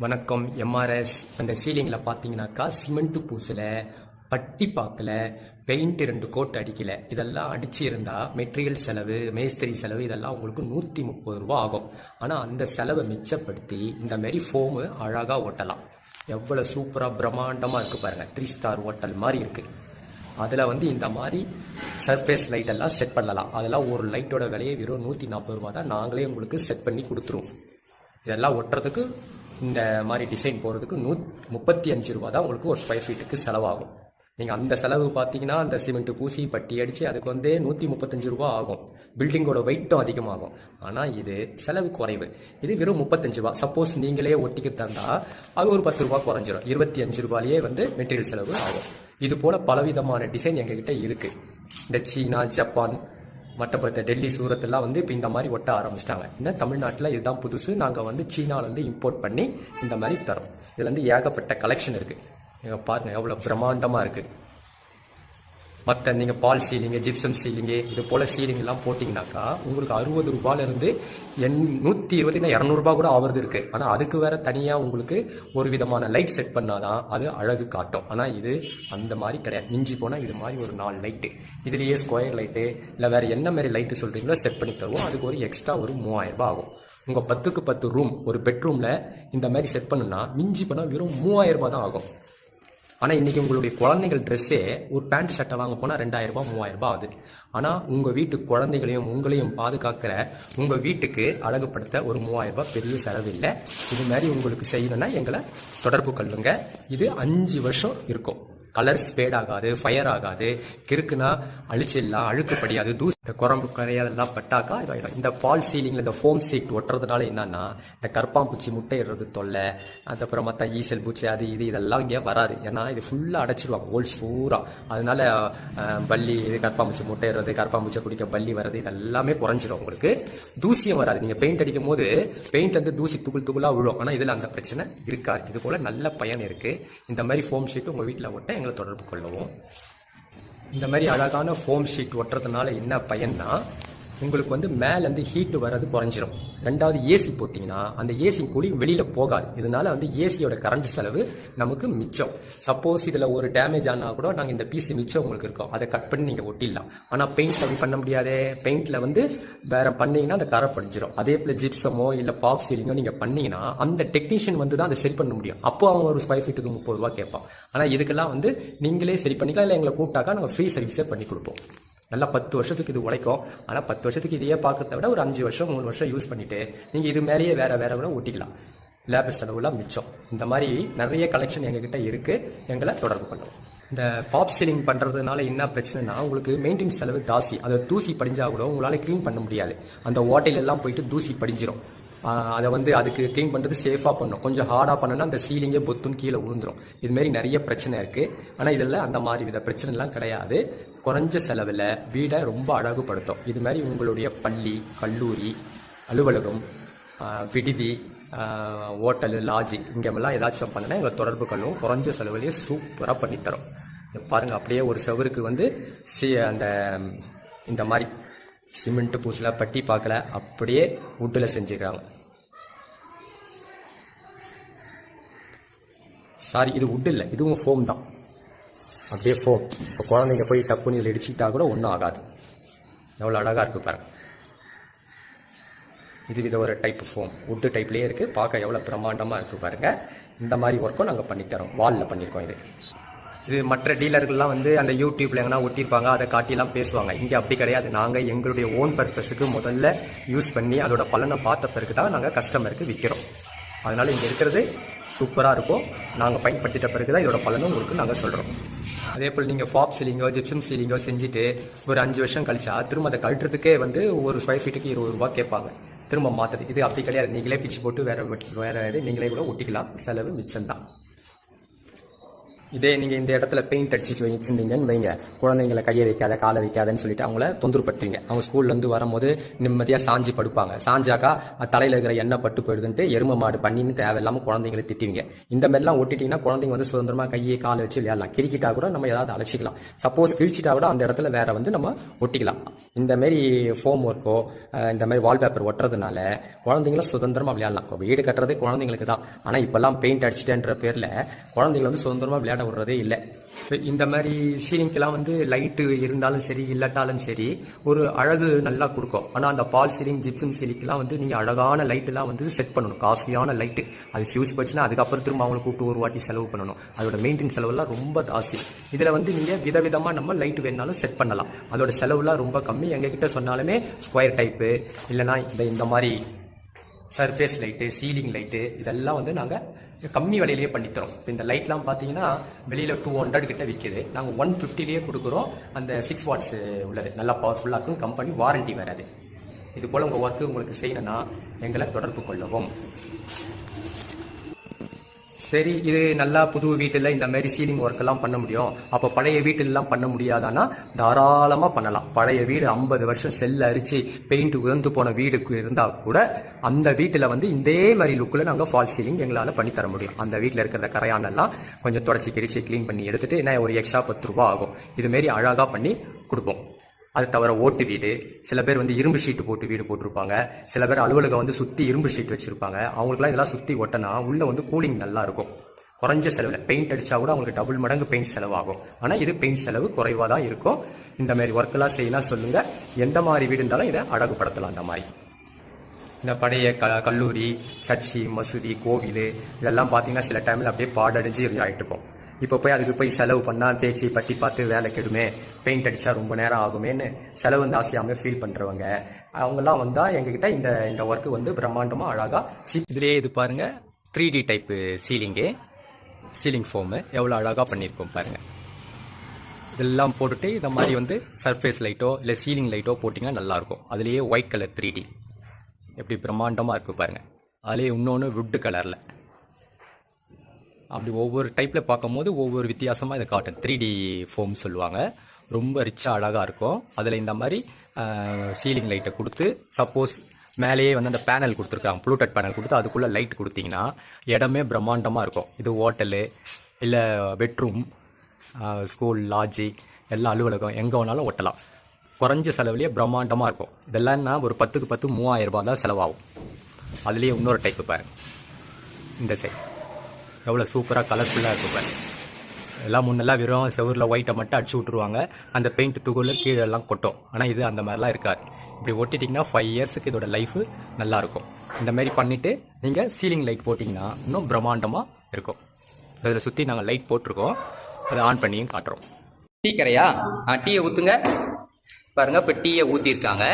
வணக்கம். எம்ஆர்எஸ் அந்த சீலிங்கில் பார்த்தீங்கன்னாக்கா சிமெண்ட்டு பூசல, பட்டி பார்க்கல, பெயிண்ட் 2 கோட் அடிக்கல. இதெல்லாம் அடிச்சிருந்தா மெட்டீரியல் செலவு, மேஸ்திரி செலவு இதெல்லாம் உங்களுக்கு 130 ரூபா ஆகும். ஆனால் அந்த செலவை மிச்சப்படுத்தி இந்த மாதிரி ஃபோமு அழகாக ஓட்டலாம். எவ்வளோ சூப்பராக பிரம்மாண்டமாக இருக்குது பாருங்கள். 3 ஸ்டார் ஹோட்டல் மாதிரி இருக்குது. அதில் இந்த மாதிரி சர்ஃபேஸ் லைட்டெல்லாம் செட் பண்ணலாம். அதெல்லாம் ஒரு லைட்டோட விலையை வெறும் 140 ரூபா தான். நாங்களே உங்களுக்கு செட் பண்ணி கொடுத்துருவோம். இதெல்லாம் ஒட்டுறதுக்கு இந்த மாதிரி டிசைன் போகிறதுக்கு 135 ரூபா தான் உங்களுக்கு ஒரு ஸ்கொயர் ஃபீட்டுக்கு செலவாகும். நீங்கள் அந்த செலவு பார்த்தீங்கன்னா அந்த சிமெண்ட் பூசி பட்டி அடித்து அதுக்கு 135 ரூபா ஆகும். பில்டிங்கோட வெயிட்டும் அதிகமாகும். ஆனால் இது செலவு குறைவு. இது வெறும் 35 ரூபா. சப்போஸ் நீங்களே ஒட்டிக்கு தந்தால் அது ஒரு 10 ரூபா குறைஞ்சிரும். 25 ரூபாலேயே மெட்டீரியல் செலவு ஆகும். இது போல் பலவிதமான டிசைன் எங்ககிட்ட இருக்குது. இந்த சீனா, ஜப்பான், மற்ற டெல்லி, சூரத்தெல்லாம் இப்போ இந்த மாதிரி ஒட்ட ஆரம்பிச்சிட்டாங்க. இன்னும் தமிழ்நாட்டில் இதுதான் புதுசு. நாங்கள் சீனாவிலேருந்து இம்போர்ட் பண்ணி இந்த மாதிரி தரோம். இதில் ஏகப்பட்ட கலெக்ஷன் இருக்குது. நீங்கள் பாருங்கள் எவ்வளோ பிரம்மாண்டமாக இருக்குது. மற்ற நீங்கள் பால் சீலிங்கு, ஜிப்சம் சீலிங்கு இது போல் சீலிங்கெல்லாம் போட்டிங்கனாக்கா உங்களுக்கு 60 ரூபாயிலிருந்து 120 200 கூட ஆகிறது இருக்குது. ஆனால் அதுக்கு வேறு தனியாக உங்களுக்கு ஒரு விதமான லைட் செட் பண்ணாதான் அது அழகு காட்டும். ஆனால் இது அந்த மாதிரி கிடையாது. மிஞ்சி போனால் இது மாதிரி ஒரு 4 லைட்டு, இதுலேயே ஸ்கொயர் லைட்டு இல்லை வேறு என்ன மாதிரி லைட்டு சொல்கிறீங்களோ செட் பண்ணி தருவோம். அதுக்கு ஒரு எக்ஸ்ட்ரா ஒரு 3000 ரூபாய் ஆகும். உங்கள் 10க்கு 10 ரூம் ஒரு பெட்ரூமில் இந்த மாதிரி செட் பண்ணுன்னா மிஞ்சி போனால் வெறும் 3000 ரூபாய் தான் ஆகும். ஆனால் இன்றைக்கி உங்களுடைய குழந்தைகள் ட்ரெஸ்ஸே ஒரு பேண்ட் ஷர்ட்டை வாங்க போனால் 2000 ரூபாய் 3000 ரூபாய் ஆகுது. ஆனால் உங்கள் வீட்டு குழந்தைகளையும் உங்களையும் பாதுகாக்கிற உங்கள் வீட்டுக்கு அழகுப்படுத்த ஒரு 3000 ரூபாய் பெரிய செலவு இல்லை. இது மாதிரி உங்களுக்கு செய்யணும்னா எங்களை தொடர்பு கொள்ளுங்க. இது 5 வருஷம் இருக்கும். கலர் ஸ்பேட் ஆகாது, ஃபயர் ஆகாது, கிறுக்குனா அழிச்சிடலாம், அழுக்கு படியாது, தூசி குரம்பு கரையாதெல்லாம் பட்டாக்கா இதாயிடும். இந்த பால் சீலிங்கில் இந்த ஃபோம் சீட் ஒட்டுறதுனால என்னன்னா இந்த கற்பாம்பூச்சி முட்டையிடுறது தொல்லை, அதுக்கப்புறம் மற்ற ஈசல் பூச்சி அது இது இதெல்லாம் இங்கே வராது. ஏன்னா இது ஃபுல்லாக அடைச்சிடுவாங்க ஹோல்ஸ் பூரா. அதனால பல்லி, இது கற்பாம்பூச்சி முட்டையிடுறது, கற்பாம்பூச்சி குடிக்க பல்லி வர்றது இதெல்லாமே குறைஞ்சிடும். உங்களுக்கு தூசியும் வராது. நீங்கள் பெயிண்ட் அடிக்கும் போது பெயிண்ட்லேருந்து தூசி துகுளாக விழும். ஆனால் இதில் அந்த பிரச்சனை இருக்காது. இது போல் நல்ல பயன் இருக்குது. இந்த மாதிரி ஃபோம் ஷீட் உங்கள் வீட்டில் ஒட்ட எங்களை தொடர்பு கொள்ளவும். இந்த மாதிரி அழகான ஃபோம் ஷீட் ஒட்டுறதுனால என்ன பயன்னா உங்களுக்கு மேலேருந்து ஹீட்டு வர்றது குறைஞ்சிரும். ரெண்டாவது ஏசி போட்டிங்கன்னா அந்த ஏசி கூலி வெளியில் போகாது. இதனால ஏசியோட கரண்ட் செலவு நமக்கு மிச்சம். சப்போஸ் இதில் ஒரு டேமேஜ் ஆனால் கூட நாங்கள் இந்த பீஸ் மிச்சம் உங்களுக்கு இருக்கும், அதை கட் பண்ணி நீங்கள் ஒட்டிடலாம். ஆனால் பெயிண்ட் அப்படி பண்ண முடியாது. பெயிண்டில் வேற பண்ணீங்கன்னா அந்த கரை படிஞ்சிடும். அதே போல் ஜிப்சமோ இல்லை பாப் சீலிங்கோ நீங்கள் பண்ணீங்கன்னா அந்த டெக்னீஷியன் தான் அதை சரி பண்ண முடியும். அப்போ அவங்க ஒரு ஸ்கொயர் ஃபீட்டுக்கு 30 ரூபா கேட்பான். ஆனால் இதுக்கெல்லாம் நீங்களே சரி பண்ணிக்கலாம். இல்லை எங்களை கூப்பிட்டாக்கா நாங்கள் ஃப்ரீ சர்வீஸே பண்ணி கொடுப்போம். நல்லா 10 வருஷத்துக்கு இது உழைக்கும். ஆனால் 10 வருஷத்துக்கு இதையே பார்க்கறத விட ஒரு 5 வருஷம் 3 வருஷம் யூஸ் பண்ணிட்டு நீங்கள் இது மேலேயே வேற கூட ஒட்டிக்கலாம். லேபர் செலவுலாம் மிச்சம். இந்த மாதிரி நிறைய கலெக்ஷன் எங்ககிட்ட இருக்கு. எங்களை தொடர்பு பண்ணுவோம். இந்த பாப் சீலிங் பண்ணுறதுனால என்ன பிரச்சனைனா உங்களுக்கு மெயின்டெனன்ஸ் செலவு ஜாஸ்தி. அதை தூசி படிஞ்சா கூட உங்களால் க்ளீன் பண்ண முடியாது. அந்த ஓட்டையிலெல்லாம் போயிட்டு தூசி படிஞ்சிடும். அதை அதுக்கு க்ளீன் பண்ணுறது சேஃபாக பண்ணணும். கொஞ்சம் ஹார்டாக பண்ணனா அந்த சீலிங்கே பொத்துன்னு கீழே விழுந்துடும். இதுமாரி நிறைய பிரச்சனை இருக்குது. ஆனால் இதில் அந்த மாதிரி வித பிரச்சனைலாம் கிடையாது. குறைஞ்ச செலவில் வீடை ரொம்ப அழகுபடுத்தும். இது மாதிரி உங்களுடைய பள்ளி, கல்லூரி, அலுவலகம், விடுதி, ஹோட்டலு, லாட்ஜி இங்கெல்லாம் ஏதாச்சும் பண்ணனா எங்களை தொடர்பு கொள்ளும். குறைஞ்ச செலவுலேயே சூப்பராக பண்ணித்தரோம். பாருங்கள், அப்படியே ஒரு செவருக்கு அந்த இந்த மாதிரி சிமெண்ட்டு பூசல, பட்டி பார்க்கல, அப்படியே வுட்டில் செஞ்சுக்கிறாங்க. சாரி, இது வுட் இல்லை, இதுவும் ஃபோம் தான். அப்படியே ஃபோம். இப்போ குழந்தைங்க போய் டப்புன்னு இதில் இடிச்சிக்கிட்டா கூட ஒன்றும் ஆகாது. எவ்வளோ அழகாக இருக்குது பாருங்க. இது ஒரு டைப் ஃபோம், வுட்டு டைப்லேயே இருக்குது. பார்க்க எவ்வளோ பிரம்மாண்டமாக இருக்குது பாருங்கள். இந்த மாதிரி ஒர்க்கும் நாங்கள் பண்ணித்தரோம். வாலில் பண்ணியிருக்கோம். இது மற்ற டீலர்கள்லாம் அந்த யூடியூப்ல எங்கன்னா ஒட்டியிருப்பாங்க, அதை காட்டிலாம் பேசுவாங்க. இங்கே அப்படி கிடையாது. நாங்கள் எங்களுடைய ஓன் பர்பஸுக்கு முதல்ல யூஸ் பண்ணி அதோட பலனை பார்த்த பிறகு தான் நாங்கள் கஸ்டமருக்கு விற்கிறோம். அதனால் இங்கே இருக்கிறது சூப்பராக இருக்கும். நாங்கள் பயன்படுத்திட்ட பிறகு தான் இதோட பலனும் உங்களுக்கு நாங்கள் சொல்கிறோம். அதே போல் நீங்கள் பாப் சீலிங்கோ ஜிப்சம் சீலிங்கோ செஞ்சுட்டு ஒரு 5 வருஷம் கழிச்சா திரும்ப அதை கழட்டுறதுக்கே ஒரு ஸ்கொயர் ஃபீட்டுக்கு 20 ரூபா கேட்பாங்க. திரும்ப மாற்றுறது இது அப்படி கிடையாது. நீங்களே பிச்சு போட்டு வேற நீங்களே கூட ஒட்டிக்கலாம். செலவு மிச்சம்தான். இதே நீங்கள் இந்த இடத்துல பெயிண்ட் அடிச்சு வச்சுருந்தீங்கன்னு வைங்க, குழந்தைங்களை கையை வைக்காத காலை வைக்காதன்னு சொல்லிட்டு அவங்கள தொந்தரப்படுத்துவீங்க. அவங்க ஸ்கூல்லேருந்து வரும்போது நிம்மதியாக சாஞ்சி படுப்பாங்க. சாஞ்சாக்கா தலையில் இருக்கிற எண்ணெய் பட்டு போயிடுதுன்ட்டு எருமை மாடு பண்ணின்னு தேவையில்லாமல் குழந்தைங்களை திட்டுவீங்க. இந்த மாதிரிலாம் ஒட்டிட்டீங்கன்னா குழந்தைங்க வந்து சுதந்திரமாக கையை காலை வச்சு விளையாடலாம். கிரிக்கிட்டா கூட நம்ம ஏதாவது அழைச்சிக்கலாம். சப்போஸ் கிழிச்சிட்டா கூட அந்த இடத்துல வேற வந்து நம்ம ஒட்டிக்கலாம். இந்த மாதிரி ஃபோம் ஒர்க்கோ இந்த மாதிரி வால்பேப்பர் ஒட்டுறதுனால குழந்தைங்களும் சுதந்திரமாக விளையாடலாம். வீடு கட்டுறது குழந்தைங்களுக்கு தான். ஆனால் இப்போல்லாம் பெயிண்ட் அடிச்சிட்டேன்ற பேரில் குழந்தைங்களை வந்து சுதந்திரமாக விளையாட விடுறதே இல்லை. இந்த மாதிரி சீலிங்க்கெல்லாம் வந்து லைட்டு இருந்தாலும் சரி இல்லாட்டாலும் சரி ஒரு அழகு நல்லா கொடுக்கும். ஆனால் அந்த பால் சீலிங் ஜிப்சம் சீலிங்க்கெல்லாம் வந்து நீங்கள் அழகான லைட்டுலாம் வந்து செட் பண்ணணும். காஸ்ட்லியான லைட்டு அது ஃபியூஸ் போச்சுன்னா அதுக்கப்புறம் திரும்ப அவங்களை கூப்பிட்டு ஒரு வாட்டி செலவு பண்ணணும். அதோட மெயின்டெனன்ஸ் செலவுலாம் ரொம்ப ஜாஸ்தி. இதில் வந்து நீங்கள் விதவிதமாக நம்ம லைட்டு வேணாலும் செட் பண்ணலாம். அதோட செலவுலாம் ரொம்ப கம்மி. எங்ககிட்ட சொன்னாலுமே ஸ்கொயர் டைப்பு இல்லைனா இந்த மாதிரி சர்ஃபேஸ் லைட்டு சீலிங் லைட்டு இதெல்லாம் வந்து நாங்கள் கம்மி விலையிலேயே பண்ணித்தரோம். இப்போ இந்த லைட்லாம் பார்த்தீங்கன்னா வெளியில் 200 கிட்ட விற்கிது. நாங்கள் 150லேயே கொடுக்குறோம். அந்த 6 வாட்ஸ் உள்ளது நல்லா பவர்ஃபுல்லாக இருக்கும். கம்பெனி வாரண்டி வராது. இது போல் உங்கள் ஒர்க்கு உங்களுக்கு செய்யணும்னா எங்களை தொடர்பு கொள்ளவும். சரி, இது நல்லா புது வீட்டில் இந்த மாதிரி சீலிங் ஒர்க்கெல்லாம் பண்ண முடியும். அப்போ பழைய வீட்டிலலாம் பண்ண முடியாதானா தாராளமாக பண்ணலாம். பழைய வீடு 50 வருஷம் செல்ல அரிச்சு பெயிண்ட் உயர்ந்து போன வீடுக்கு இருந்தால் கூட அந்த வீட்டில் வந்து இதே மாதிரி லுக்கில் நாங்கள் ஃபால் சீலிங் எங்களால் பண்ணித்தர முடியும். அந்த வீட்டில் இருக்கிற கரையானெல்லாம் கொஞ்சம் தொடச்சி கிடிச்சு க்ளீன் பண்ணி எடுத்துட்டு என்ன ஒரு எக்ஸ்ட்ரா 10 ரூபா ஆகும். இதுமாரி அழகாக பண்ணி கொடுப்போம். அது தவிர ஓட்டு வீடு, சில பேர் வந்து இரும்பு ஷீட்டு போட்டு வீடு போட்டிருப்பாங்க. சில பேர் அலுவலகம் வந்து சுற்றி இரும்பு ஷீட் வச்சிருப்பாங்க. அவங்களுக்குலாம் இதெல்லாம் சுற்றி ஒட்டினா உள்ள வந்து கூலிங் நல்லா இருக்கும். குறைஞ்ச செலவில் பெயிண்ட் அடிச்சா கூட அவங்களுக்கு டபுள் மடங்கு பெயிண்ட் செலவாகும். ஆனால் இது பெயிண்ட் செலவு குறைவாக தான் இருக்கும். இந்த மாதிரி ஒர்க்கெல்லாம் செய்யலாம் சொல்லுங்க. எந்த மாதிரி வீடு இருந்தாலும் இதை அழகுபடுத்தலாம். அந்த மாதிரி இந்த பழைய கல்லூரி, சர்ச்சி, மசூதி, கோவில் இதெல்லாம் பார்த்தீங்கன்னா சில டைமில் அப்படியே பாடடைஞ்சு ஆகிட்டு இருக்கும். இப்போ போய் அதுக்கு போய் செலவு பண்ணால் தேய்ச்சி பட்டி பார்த்து வேலை கெடுமே, பெயிண்ட் அடித்தா ரொம்ப நேரம் ஆகுமேன்னு செலவு வந்து ஆசையாமல் ஃபீல் பண்ணுறவங்க அவங்கெல்லாம் வந்தால் எங்ககிட்ட இந்த ஒர்க்கு வந்து பிரம்மாண்டமாக அழகாக சீப். இதுலேயே இது பாருங்கள் 3D டைப்பு சீலிங் ஃபோமு எவ்வளோ அழகாக பண்ணியிருக்கோம் பாருங்கள். இதெல்லாம் போட்டுட்டு இந்த மாதிரி வந்து சர்ஃபேஸ் லைட்டோ இல்லை சீலிங் லைட்டோ போட்டிங்கன்னா நல்லாயிருக்கும். அதுலேயே ஒயிட் கலர் 3D எப்படி பிரம்மாண்டமாக இருக்குது பாருங்கள். அதுலேயே இன்னொன்று வுட்டு கலரில் அப்படி ஒவ்வொரு டைப்பில் பார்க்கும்போது ஒவ்வொரு வித்தியாசமாக இதை காட்டும். 3D ஃபோம் சொல்லுவாங்க. ரொம்ப ரிச்சாக அழகாக இருக்கும். அதில் இந்த மாதிரி சீலிங் லைட்டை கொடுத்து சப்போஸ் மேலேயே வந்து அந்த பேனல் கொடுத்துருக்காங்க, ப்ளூடெட் பேனல் கொடுத்து அதுக்குள்ளே லைட் கொடுத்தீங்கன்னா இடமே பிரம்மாண்டமாக இருக்கும். இது ஹோட்டலு இல்லை பெட்ரூம், ஸ்கூல், லாட்ஜி எல்லா அலுவலகம் எங்கே வேணாலும் ஒட்டலாம். குறைஞ்ச செலவுலேயே பிரம்மாண்டமாக இருக்கும். இதெல்லாம் ஒரு 10க்கு 10 3000 ரூபா தான் செலவாகும். அதுலேயே இன்னொரு டைப்பு பாருங்கள். இந்த சைட் எவ்வளோ சூப்பராக கலர்ஃபுல்லாக இருக்கும் பாருங்க. எல்லாம் முன்னெல்லாம் வெறும் செவரில் ஒயிட்டை மட்டும் அடிச்சு விட்ருவாங்க. அந்த பெயிண்ட் துகள் கீழே எல்லாம் கொட்டும். ஆனால் இது அந்த மாதிரிலாம் இருக்காது. இப்படி ஒட்டிட்டிங்கன்னா 5 இயர்ஸுக்கு இதோட லைஃபு நல்லாயிருக்கும். இந்த மாதிரி பண்ணிவிட்டு நீங்கள் சீலிங் லைட் போட்டிங்கன்னா இன்னும் பிரம்மாண்டமாக இருக்கும். இதில் சுற்றி நாங்கள் லைட் போட்டிருக்கோம். அதை ஆன் பண்ணியும் காட்டுறோம். டீ கரையா? டீயை ஊற்றுங்க பாருங்கள். இப்போ டீயை ஊற்றிருக்காங்க.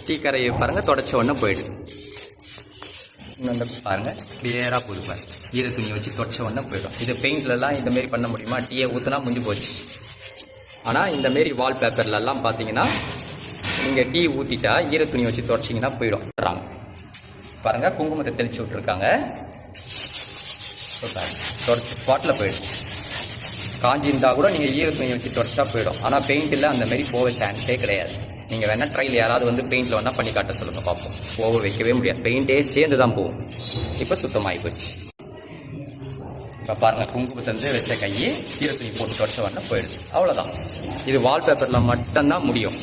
டீ கரையை பாருங்கள் தொடச்ச உடனே போயிடுது. இன்னொன்று பாருங்கள் கிளியராக போகுது பாருங்க. ஈர துணியை வச்சு தொடச்ச உடனே போயிடும். இது பெயிண்ட்லலாம் இந்தமாரி பண்ண முடியுமா? டீயை ஊற்றினா முடிஞ்சு போச்சு. ஆனால் இந்தமாரி வால்பேப்பர்லலாம் பார்த்தீங்கன்னா நீங்கள் டீ ஊற்றிட்டா ஈர துணியை வச்சு தொடச்சிங்கன்னா போயிடும். பாருங்கள் குங்குமத்தை தெளித்து விட்ருக்காங்க. தொடச்சி ஸ்பாட்டில் போயிடும். காஞ்சி இருந்தால் கூட நீங்கள் ஈர துணியை வச்சு தொடச்சா போயிடும். ஆனால் பெயிண்டில் அந்தமாரி போக சான்ஸே கிடையாது. நீங்கள் வேணால் ட்ரையில் யாராவது வந்து பெயிண்டில் வேணால் பண்ணி காட்ட சொல்லுங்கள் பார்ப்போம். போக வைக்கவே முடியாது. பெயிண்டே சேர்ந்து தான் போகும். இப்போ சுத்தமாகி போச்சு. இப்போ பாருங்கள் குங்குமத்தை வச்ச கையை ஈர துணி போட்டு தொடச்ச உடனே போயிடுது. அவ்வளோதான். இது வால்பேப்பரில் மட்டும்தான் முடியும்.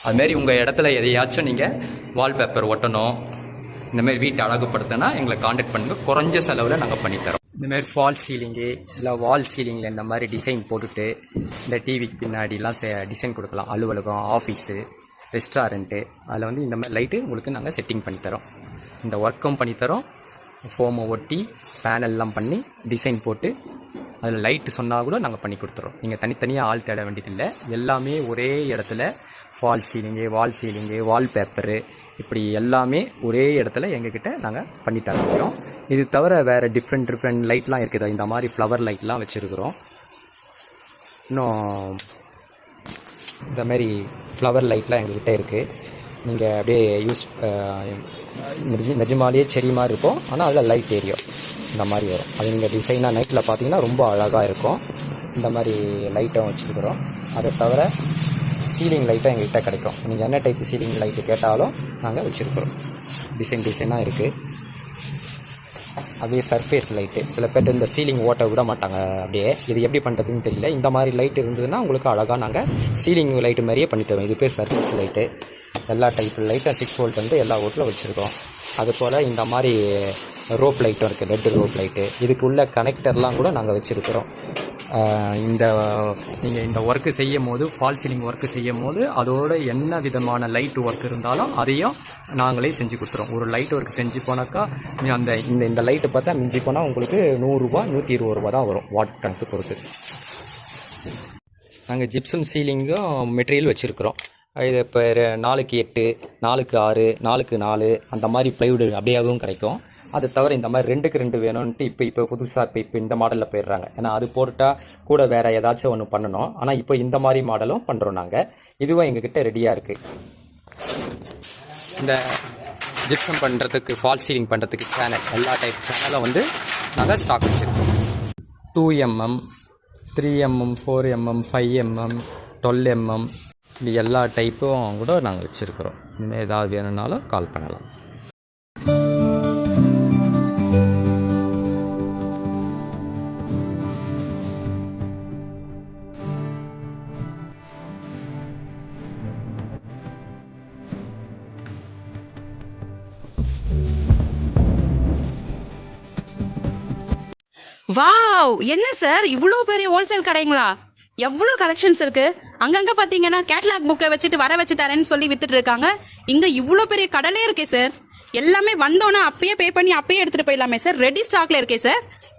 அதுமாரி உங்கள் இடத்துல எதையாச்சும் நீங்கள் வால்பேப்பர் ஒட்டணும், இந்தமாரி வீட்டை அழகுப்படுத்தினா எங்களை காண்டாக்ட் பண்ணுங்கள். குறைஞ்ச செலவில் நாங்கள் பண்ணித்தரோம். இந்தமாரி ஃபால் சீலிங்கு இல்லை வால் சீலிங்கில் இந்த மாதிரி டிசைன் போட்டுட்டு இந்த டிவிக்கு பின்னாடிலாம் டிசைன் கொடுக்கலாம். அலுவலகம், ஆஃபீஸு, ரெஸ்டாரண்ட்டு அதில் வந்து இந்த மாதிரி லைட்டு உங்களுக்கு நாங்கள் செட்டிங் பண்ணித்தரோம். இந்த ஒர்க்கும் பண்ணித்தரோம். ஃபோமை ஒட்டி பேனல்லாம் பண்ணி டிசைன் போட்டு அதில் லைட்டு சொன்னால் கூட நாங்கள் பண்ணி கொடுத்துறோம். நீங்கள் தனித்தனியாக ஆள் தேட வேண்டியதில்லை. எல்லாமே ஒரே இடத்துல ஃபால் சீலிங்கு, வால் சீலிங்கு, வால்பேப்பரு இப்படி எல்லாமே ஒரே இடத்துல எங்ககிட்ட நாங்கள் பண்ணித்தர முடியும். இது தவிர வேறு டிஃப்ரெண்ட் லைட்லாம் இருக்குது. இந்த மாதிரி ஃப்ளவர் லைட்லாம் வச்சுருக்குறோம். இன்னும் இந்த மாதிரி ஃப்ளவர் லைட்லாம் எங்ககிட்ட இருக்குது. நீங்கள் அப்படியே நிஜமாலேயே செடி மாதிரி இருக்கும், ஆனால் அதில் லைட் ஏரியும் இந்த மாதிரி வரும். அது நீங்கள் டிசைனாக நைட்டில் பார்த்தீங்கன்னா ரொம்ப அழகாக இருக்கும். இந்த மாதிரி லைட்டும் வச்சுருக்குறோம். அதை தவிர சீலிங் லைட்டும் எங்கள்கிட்ட கிடைக்கும். நீங்கள் என்ன டைப் சீலிங் லைட்டு கேட்டாலும் நாங்கள் வச்சுருக்குறோம். டிசைனாக இருக்குது. அப்படியே சர்ஃபேஸ் லைட்டு, சில பேர் இந்த சீலிங் ஓட்ட விட மாட்டாங்க. அப்படியே இது எப்படி பண்ணுறதுன்னு தெரியல. இந்த மாதிரி லைட் இருந்ததுன்னா உங்களுக்கு அழகாக நாங்கள் சீலிங் லைட்டு மாதிரியே பண்ணி தருவோம். இது பேர் சர்ஃபேஸ் லைட்டு. எல்லா டைப் லைட்டும் 6 வோல்ட் வந்து எல்லா வோல்ட்டில் வச்சுருக்கோம். அதுபோல் இந்த மாதிரி ரோப் லைட்டும் இருக்குது, ரெட் ரோப் லைட்டு. இதுக்குள்ள கனெக்டர்லாம் கூட நாங்கள் வச்சுருக்குறோம். நீங்கள் இந்த ஒர்க்கு செய்யும் போது, ஃபால் சீலிங் ஒர்க்கு செய்யும் போது அதோட என்ன விதமான லைட் ஒர்க் இருந்தாலும் அதையும் நாங்களே செஞ்சு கொடுத்துருவோம். ஒரு லைட் ஒர்க் செஞ்சு போனாக்கா அந்த இந்த லைட்டு பார்த்தா மிஞ்சி போனால் உங்களுக்கு 100 ரூபா 120 ரூபா தான் வரும், வாட் கணக்கு பொறுத்து. நாங்கள் ஜிப்சம் சீலிங்கும் மெட்டீரியல் வச்சுருக்குறோம். இது இப்போ 4x8, 4x6, 4x4 அந்த மாதிரி ப்ளைவுட் அப்படியாகவும் கிடைக்கும். அது தவிர இந்த மாதிரி 2x2 வேணும்ன்ட்டு இப்போ புதுசாக இப்போ இந்த மாடலில் போயிடுறாங்க. ஏன்னா அது போட்டால் கூட வேறு ஏதாச்சும் ஒன்று பண்ணணும். ஆனால் இப்போ இந்த மாதிரி மாடலும் பண்ணுறோம் நாங்கள். இதுவும் எங்ககிட்ட ரெடியாக இருக்குது. இந்த ஜிப்சம் பண்ணுறதுக்கு, ஃபால் சீலிங் பண்ணுறதுக்கு சேனல், எல்லா டைப் சேனலும் வந்து நாங்கள் ஸ்டாக் வச்சுருக்கோம். 2mm, 3mm, 4mm, 5mm, 12mm இது எல்லா டைப்பும் கூட நாங்கள் வச்சுருக்குறோம். இனிமேல் ஏதாவது வேணும்னாலும் கால் பண்ணலாம். வாவ், என்ன சார் இவ்வளோ பெரிய ஹோல்சேல் கடைங்களா? எவ்வளோ கலெக்ஷன்ஸ் இருக்கு. அங்கங்க பாத்தீங்கன்னா கேட்லாக் புக்கை வச்சுட்டு வர வச்சு தரேன்னு சொல்லி வித்துட்டு இருக்காங்க. இங்க இவ்வளோ பெரிய கடலே இருக்கே சார். எல்லாமே வந்தோன்னா அப்பயே பே பண்ணி அப்பயே எடுத்துட்டு போயிடலாமே சார். ரெடி ஸ்டாக்ல இருக்கே சார்.